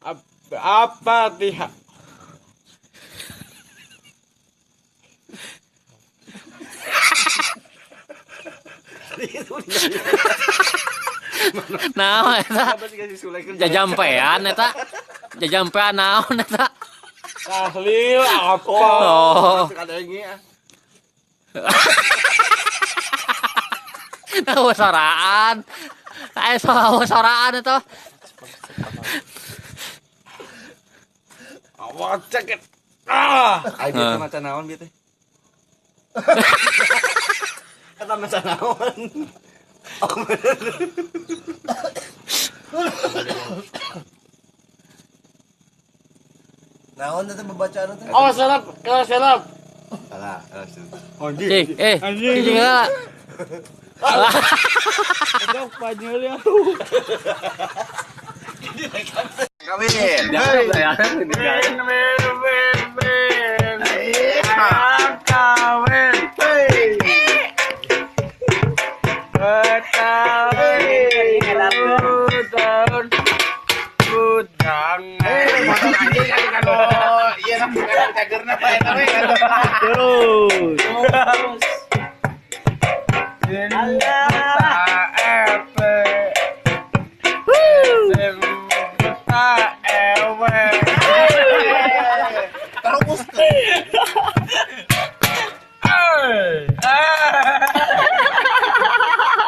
Apa tiha? Naon eta? Jajampean eta. Jajampean naon eta? Tahlil apa? Oh. Soraan. Soraan itu. Awak ceket. Ayo maca naon bieu teh? Kata maca naon. Naon teh bacaan teh? Oh, serap, kalau serap. Salah. Cik, cik enggak. Ada Spanyol ya.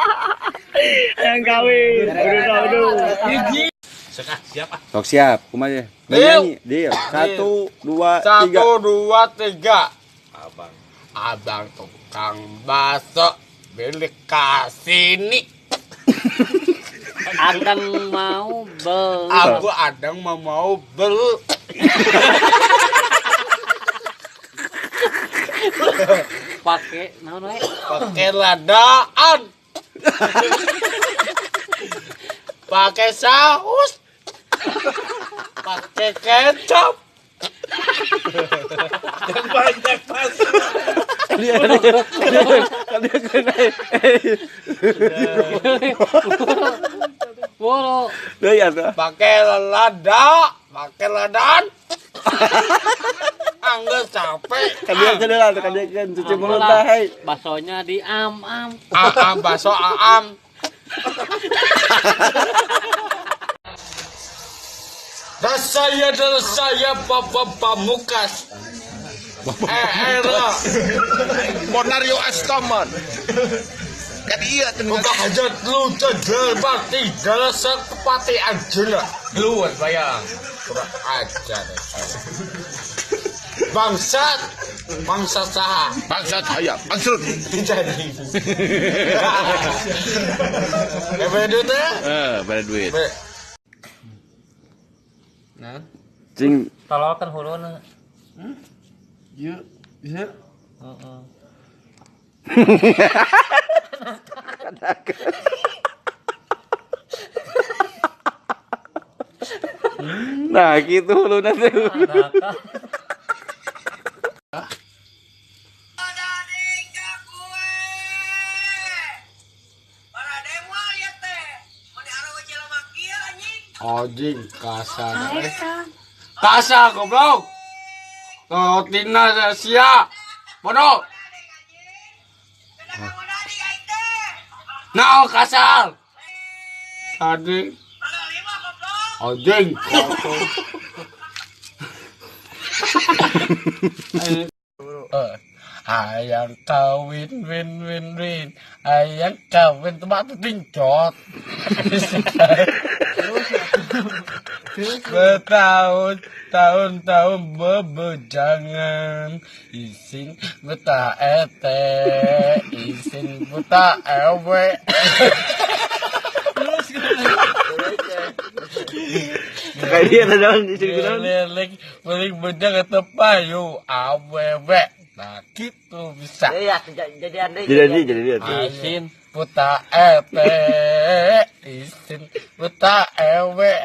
Kawin. Yang kawin. Siapa? Sok siap, kumaha? Nyanyi, deal. 1 2 3. 1 2 3. Abang. Abang tukang bakso milik kasini. Adang mau beli. Aku adang mau beli. Pakai naon we? Pakai ladaan. Pakai saus. Pakai kecap. Dan banyak pasir. Boro. Deui atuh. Pakai ladan. Angga capek. Kadieu cuci mulut teh, hei. Basonya di am-am. Aam baso aam. Dan saya Bapak Pamukas. Era Bonario Astaman. Kan iya teh buka hajat lu cedera bakti dalam sekepati anjela. Luar bayang. Kurang ajar. Bangsa saha? bangsa saya. Maksud Jadi. Bedu teh? pada duit. Nah, Cing, Tololkan huluna. yuk, bisa. Heeh. nah gitu lu nanti. Anjing kasar. Kasar goblok. Tina sia. Bodoh. Nah, kasar. Tadi. Anjing. Ayang kawin win. Ayang kawin tempat tingcot. Bertahun-tahun bebejangan isin buta ete isin buta ewe. Kayak dia ada di sini kan. Balik bejang atau payu awewe. Nah gitu bisa. Iya, jadi Jadi dia. Isin buta ete isin buta ewe.